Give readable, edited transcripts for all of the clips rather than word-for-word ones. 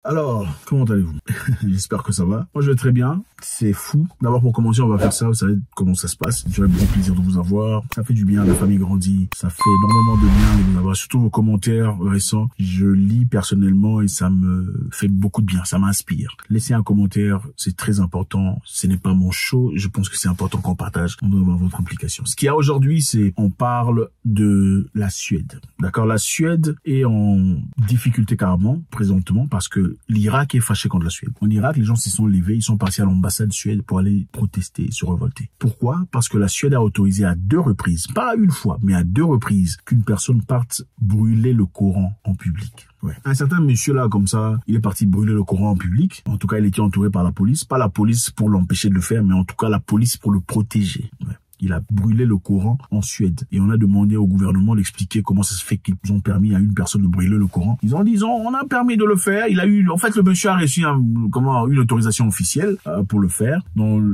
Alors, comment allez-vous? J'espère que ça va. Moi, je vais très bien. C'est fou. D'abord, pour commencer, on va faire ça. Vous savez comment ça se passe. J'aurais beaucoup plaisir de vous avoir. Ça fait du bien. La famille grandit. Ça fait énormément de bien de vous avoir. Surtout vos commentaires récents. Je lis personnellement et ça me fait beaucoup de bien. Ça m'inspire. Laissez un commentaire. C'est très important. Ce n'est pas mon show. Je pense que c'est important qu'on partage. On doit avoir votre implication. Ce qu'il y a aujourd'hui, c'est on parle de la Suède. D'accord? La Suède est en difficulté carrément présentement parce que l'Irak est fâché contre la Suède. En Irak, les gens s'y sont levés, ils sont partis à l'ambassade suède pour aller protester et se révolter. Pourquoi? Parce que la Suède a autorisé à 2 reprises, pas une fois, mais à 2 reprises, qu'une personne parte brûler le Coran en public. Ouais. Un certain monsieur là, comme ça, il est parti brûler le Coran en public. En tout cas, il était entouré par la police. Pas la police pour l'empêcher de le faire, mais en tout cas la police pour le protéger. Ouais. Il a brûlé le Coran en Suède. Et on a demandé au gouvernement d'expliquer comment ça se fait qu'ils ont permis à une personne de brûler le Coran. Ils ont dit, on a permis de le faire. Il a eu, en fait, le monsieur a reçu une autorisation officielle pour le faire,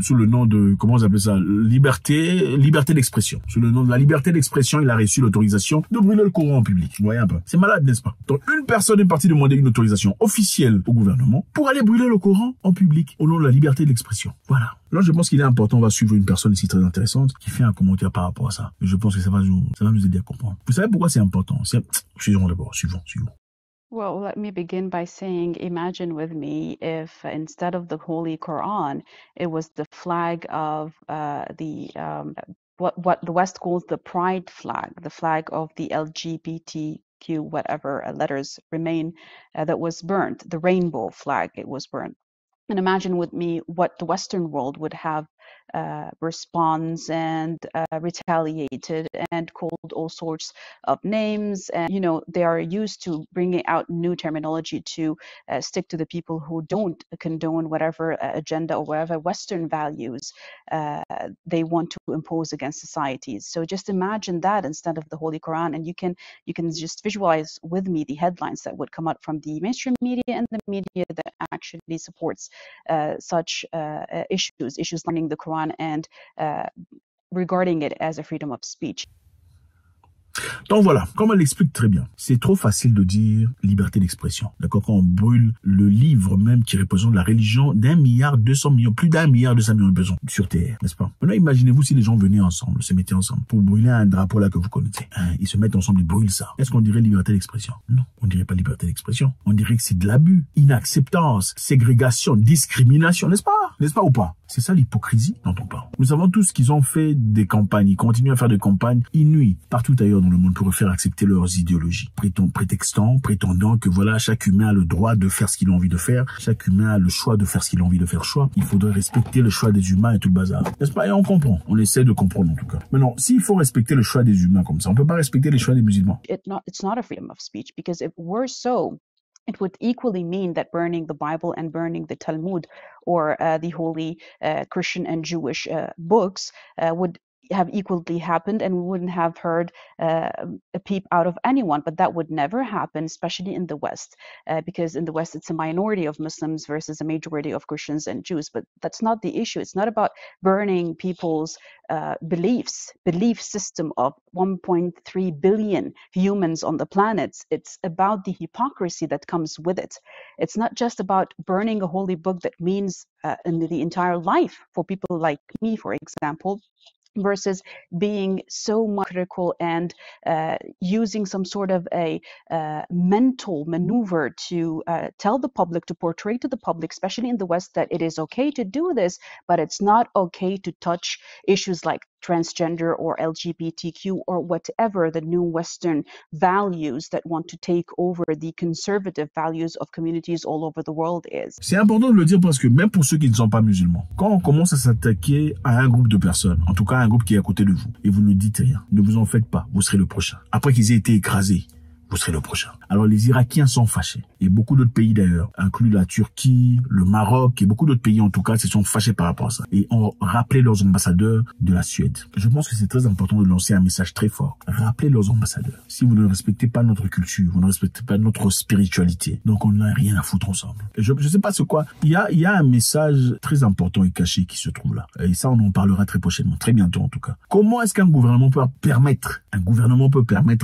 sous le nom de, comment on appelle ça, liberté d'expression. Sous le nom de la liberté d'expression, il a reçu l'autorisation de brûler le Coran en public. Vous voyez un peu. C'est malade, n'est-ce pas? Donc, une personne est partie demander une autorisation officielle au gouvernement pour aller brûler le Coran en public au nom de la liberté d'expression. Voilà. Là, je pense qu'il est important, on va suivre une personne ici très intéressante qui fait un commentaire par rapport à ça. Et je pense que ça va nous aider à comprendre. Vous savez pourquoi c'est important? Suivons d'abord, suivons. Well, let me begin by saying, imagine with me if instead of the Holy Quran, it was the flag of what the West calls the pride flag, the flag of the LGBTQ, whatever letters remain, that was burnt, the rainbow flag, it was burnt. And imagine with me what the Western world would have response and retaliated and called all sorts of names. And, you know, they are used to bringing out new terminology to stick to the people who don't condone whatever agenda or whatever Western values they want to impose against societies. So just imagine that instead of the Holy Quran, and you can just visualize with me the headlines that would come out from the mainstream media and the media that actually supports such issues learning the Quran and regarding it as a freedom of speech. Donc voilà, comme elle l'explique très bien, c'est trop facile de dire liberté d'expression. D'accord, quand on brûle le livre même qui représente la religion d'1,2 milliard, plus d'1,2 milliard de personnes sur Terre, n'est-ce pas? Maintenant, imaginez-vous si les gens venaient ensemble, se mettaient ensemble pour brûler un drapeau là que vous connaissez. Ils se mettent ensemble et brûlent ça. Est-ce qu'on dirait liberté d'expression? Non, on dirait pas liberté d'expression. On dirait que c'est de l'abus, inacceptance, ségrégation, discrimination, n'est-ce pas? N'est-ce pas ou pas? C'est ça l'hypocrisie dont on parle. Nous savons tous qu'ils ont fait des campagnes, ils continuent à faire des campagnes inouïes partout ailleurs dans le monde pour faire accepter leurs idéologies, prétendant que voilà, chaque humain a le droit de faire ce qu'il a envie de faire, chaque humain a le choix de faire ce qu'il a envie de faire choix, il faudrait respecter le choix des humains et tout le bazar. N'est-ce pas? Et on comprend, on essaie de comprendre en tout cas. Maintenant, s'il faut respecter le choix des humains comme ça, on peut pas respecter les choix des musulmans. It's not a freedom of speech, because if it were so, it would equally mean that burning the Bible and burning the Talmud or the holy Christian and Jewish books would have equally happened, and we wouldn't have heard a peep out of anyone. But that would never happen, especially in the West, because in the West it's a minority of Muslims versus a majority of Christians and Jews. But that's not the issue. It's not about burning people's belief system of 1.3 billion humans on the planet. It's about the hypocrisy that comes with it. It's not just about burning a holy book that means in the entire life for people like me, for example, versus being so much critical and using some sort of a mental maneuver to tell the public, to portray to the public, especially in the West, that it is okay to do this, but it's not okay to touch issues like transgender or LGBTQ or whatever the new Western values that want to take over the conservative values of communities all over the world is. C'est important de le dire parce que même pour ceux qui ne sont pas musulmans, quand on commence à s'attaquer à un groupe de personnes, en tout cas un groupe qui est à côté de vous, et vous ne dites rien, ne vous en faites pas, vous serez le prochain. Après qu'ils aient été écrasés, vous serez le prochain. Alors les Irakiens sont fâchés. Et beaucoup d'autres pays d'ailleurs, inclus la Turquie, le Maroc et beaucoup d'autres pays en tout cas, se sont fâchés par rapport à ça. Et ont rappelé leurs ambassadeurs de la Suède. Je pense que c'est très important de lancer un message très fort. Rappelez leurs ambassadeurs. Si vous ne respectez pas notre culture, vous ne respectez pas notre spiritualité, donc on n'a rien à foutre ensemble. Et je sais pas ce quoi. Il y a un message très important et caché qui se trouve là. Et ça, on en parlera très prochainement, très bientôt en tout cas. Comment est-ce qu'un gouvernement peut permettre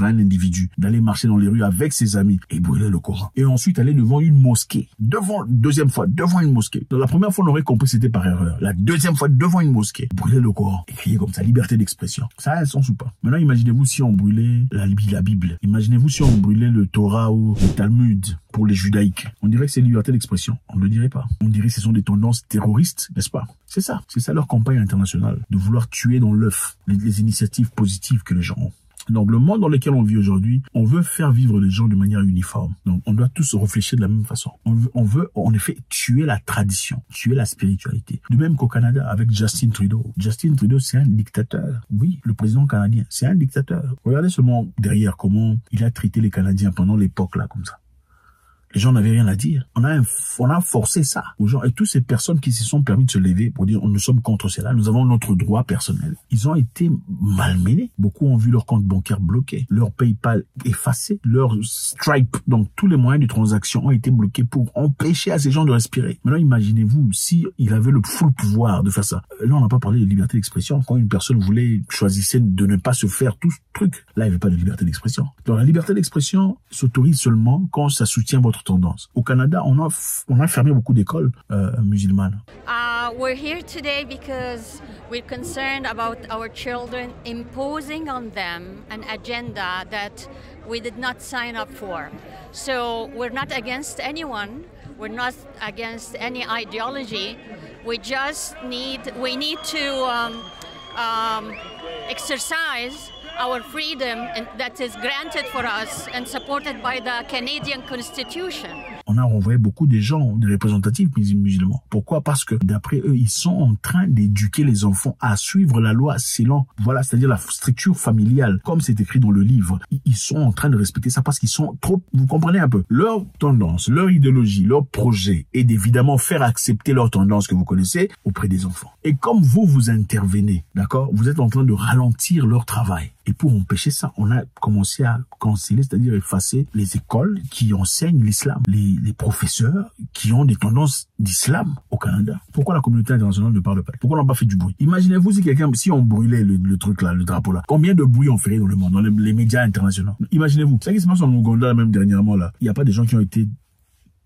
à un individu d'aller marcher dans dans les rues avec ses amis et brûler le Coran. Et ensuite aller devant une mosquée. Deuxième fois, devant une mosquée. Donc, la première fois, on aurait compris c'était par erreur. La deuxième fois, devant une mosquée, brûler le Coran et crier comme ça, liberté d'expression. Ça, sans ou pas. Maintenant, imaginez-vous si on brûlait la Bible. Imaginez-vous si on brûlait le Torah ou le Talmud pour les judaïques. On dirait que c'est liberté d'expression. On ne le dirait pas. On dirait que ce sont des tendances terroristes, n'est-ce pas? C'est ça leur campagne internationale, de vouloir tuer dans l'œuf les initiatives positives que les gens ont. Donc, le monde dans lequel on vit aujourd'hui, on veut faire vivre les gens de manière uniforme. Donc, on doit tous réfléchir de la même façon. On veut, en effet, tuer la tradition, tuer la spiritualité. De même qu'au Canada, avec Justin Trudeau. Justin Trudeau, c'est un dictateur. Oui, le président canadien, c'est un dictateur. Regardez seulement derrière comment il a traité les Canadiens pendant l'époque là, comme ça. Les gens n'avaient rien à dire. On a forcé ça aux gens. Et toutes ces personnes qui se sont permis de se lever pour dire nous sommes contre cela, nous avons notre droit personnel. Ils ont été malmenés. Beaucoup ont vu leur compte bancaire bloqué, leur PayPal effacé, leur Stripe. Donc tous les moyens de transaction ont été bloqués pour empêcher à ces gens de respirer. Maintenant imaginez-vous si il avait le full pouvoir de faire ça. Là on n'a pas parlé de liberté d'expression. Quand une personne choisissait de ne pas se faire tout ce truc, là il n'y avait pas de liberté d'expression. Donc la liberté d'expression s'autorise seulement quand ça soutient votre tendance. Au Canada, on a fermé beaucoup d'écoles musulmanes. We're here today because we're concerned about our children imposing on them an agenda that we did not sign up for. So we're not against anyone. We're not against any ideology. We need to exercise our freedom that is granted for us and supported by the Canadian Constitution. On a renvoyé beaucoup de gens, des représentatifs musulmans. Pourquoi? Parce que d'après eux, ils sont en train d'éduquer les enfants à suivre la loi selon, c'est-à-dire la structure familiale, comme c'est écrit dans le livre. Ils sont en train de respecter ça parce qu'ils sont trop, vous comprenez un peu, leur tendance, leur idéologie, leur projet est d'évidemment faire accepter leur tendance que vous connaissez auprès des enfants. Et comme vous intervenez, d'accord, vous êtes en train de ralentir leur travail. Et pour empêcher ça, on a commencé à canceller, c'est-à-dire effacer les écoles qui enseignent l'islam, les professeurs qui ont des tendances d'islam au Canada. Pourquoi la communauté internationale ne parle pas? Pourquoi on n'a pas fait du bruit? Imaginez-vous si on brûlait le truc là, le drapeau là. Combien de bruit on ferait dans le monde, dans les médias internationaux? Imaginez-vous. C'est ce qui se passe en Ouganda même dernièrement là. Il n'y a pas des gens qui ont été...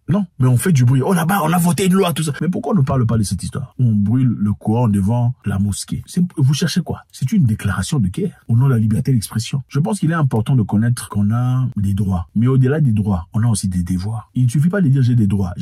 Non, mais on fait du bruit. Oh là-bas, on a voté une loi, tout ça. Mais pourquoi on ne parle pas de cette histoire? On brûle le Coran devant la mosquée. Vous cherchez quoi? C'est une déclaration de guerre au nom de la liberté d'expression. Je pense qu'il est important de connaître qu'on a des droits. Mais au-delà des droits, on a aussi des devoirs. Il ne suffit pas de dire j'ai des droits.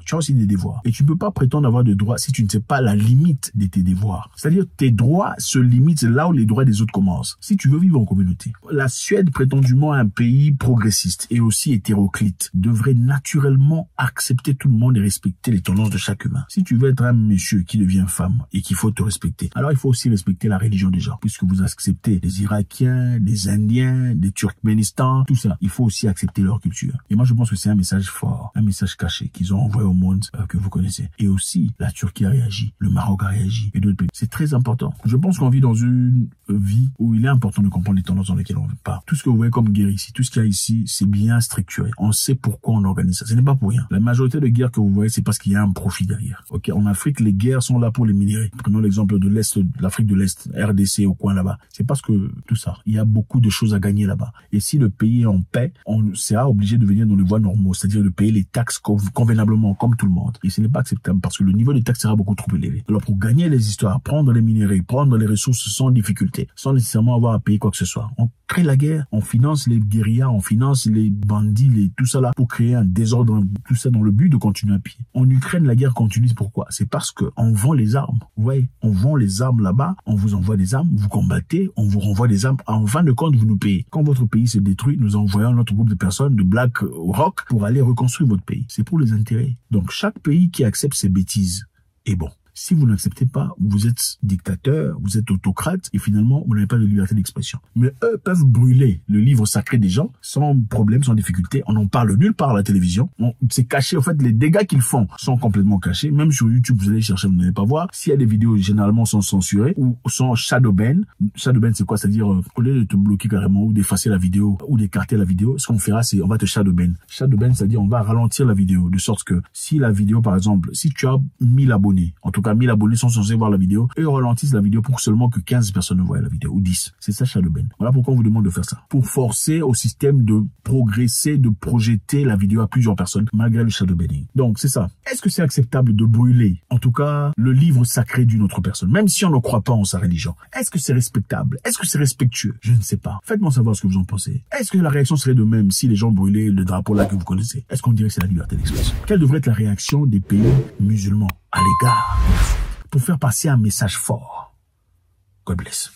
Tu as aussi des devoirs. Et tu ne peux pas prétendre avoir de droits si tu ne sais pas la limite de tes devoirs. C'est-à-dire tes droits se limitent là où les droits des autres commencent. Si tu veux vivre en communauté. La Suède, prétendument un pays progressiste et aussi hétéroclite, devrait naturellement accepter tout le monde et respecter les tendances de chaque humain. Si tu veux être un monsieur qui devient femme et qu'il faut te respecter, alors il faut aussi respecter la religion des gens, puisque vous acceptez les Irakiens, les Indiens, les Turkménistan, tout ça. Il faut aussi accepter leur culture. Et moi, je pense que c'est un message fort, un message caché qu'ils ont envoyé au monde que vous connaissez. Et aussi, la Turquie a réagi, le Maroc a réagi et d'autres pays. C'est très important. Je pense qu'on vit dans une vie où il est important de comprendre les tendances dans lesquelles on part. Tout ce que vous voyez comme guerre ici, tout ce qu'il y a ici, c'est bien structuré. On sait pourquoi on organise ça. Ce n'est pas pour rien. La majorité de guerres que vous voyez, c'est parce qu'il y a un profit derrière. Ok, en Afrique, les guerres sont là pour les minéraux. Prenons l'exemple de l'Est, de l'Afrique de l'Est, RDC au coin là-bas. C'est parce que tout ça, il y a beaucoup de choses à gagner là-bas. Et si le pays est en paix, on sera obligé de venir dans les voies normaux, c'est-à-dire de payer les taxes convenablement comme tout le monde. Et ce n'est pas acceptable parce que le niveau des taxes sera beaucoup trop élevé. Alors pour gagner les histoires, prendre les minéraux, prendre les ressources sans difficulté, sans nécessairement avoir à payer quoi que ce soit, on crée la guerre, on finance les guérillas, on finance les bandits, tout ça là pour créer un désordre, tout ça dans le but de continuer à piller. En Ukraine, la guerre continue. Pourquoi? C'est parce que on vend les armes. Vous voyez, on vend les armes là-bas, on vous envoie des armes, vous combattez, on vous renvoie des armes. En fin de compte, vous nous payez. Quand votre pays se détruit, nous envoyons notre groupe de personnes de Black Rock pour aller reconstruire votre pays. C'est pour les intérêts. Donc chaque pays qui accepte ces bêtises est bon. Si vous n'acceptez pas, vous êtes dictateur, vous êtes autocrate et finalement, vous n'avez pas de liberté d'expression. Mais eux peuvent brûler le livre sacré des gens sans problème, sans difficulté. On n'en parle nulle part à la télévision. C'est caché. En fait, les dégâts qu'ils font sont complètement cachés. Même sur YouTube, vous allez chercher, vous n'allez pas voir. S'il y a des vidéos, généralement, sont censurées ou sont shadow ban. Shadow ban, c'est quoi? C'est-à-dire, au lieu de te bloquer carrément ou d'effacer la vidéo ou d'écarter la vidéo, ce qu'on fera, c'est on va te shadow ban. Shadow ban, c'est-à-dire on va ralentir la vidéo de sorte que si la vidéo, par exemple, si tu as 1000 abonnés, en tout tout cas 1000 abonnés sont censés voir la vidéo, et ralentissent la vidéo pour seulement que 15 personnes ne voient la vidéo, ou 10. C'est ça Shadowban. Voilà pourquoi on vous demande de faire ça. Pour forcer au système de progresser, de projeter la vidéo à plusieurs personnes, malgré le shadowbanning. Donc c'est ça. Est-ce que c'est acceptable de brûler, en tout cas, le livre sacré d'une autre personne, même si on ne croit pas en sa religion? Est-ce que c'est respectable? Est-ce que c'est respectueux? Je ne sais pas. Faites-moi savoir ce que vous en pensez. Est-ce que la réaction serait de même si les gens brûlaient le drapeau là que vous connaissez? Est-ce qu'on dirait que c'est la liberté d'expression? Quelle devrait être la réaction des pays musulmans à l'égard pour faire passer un message fort? God bless.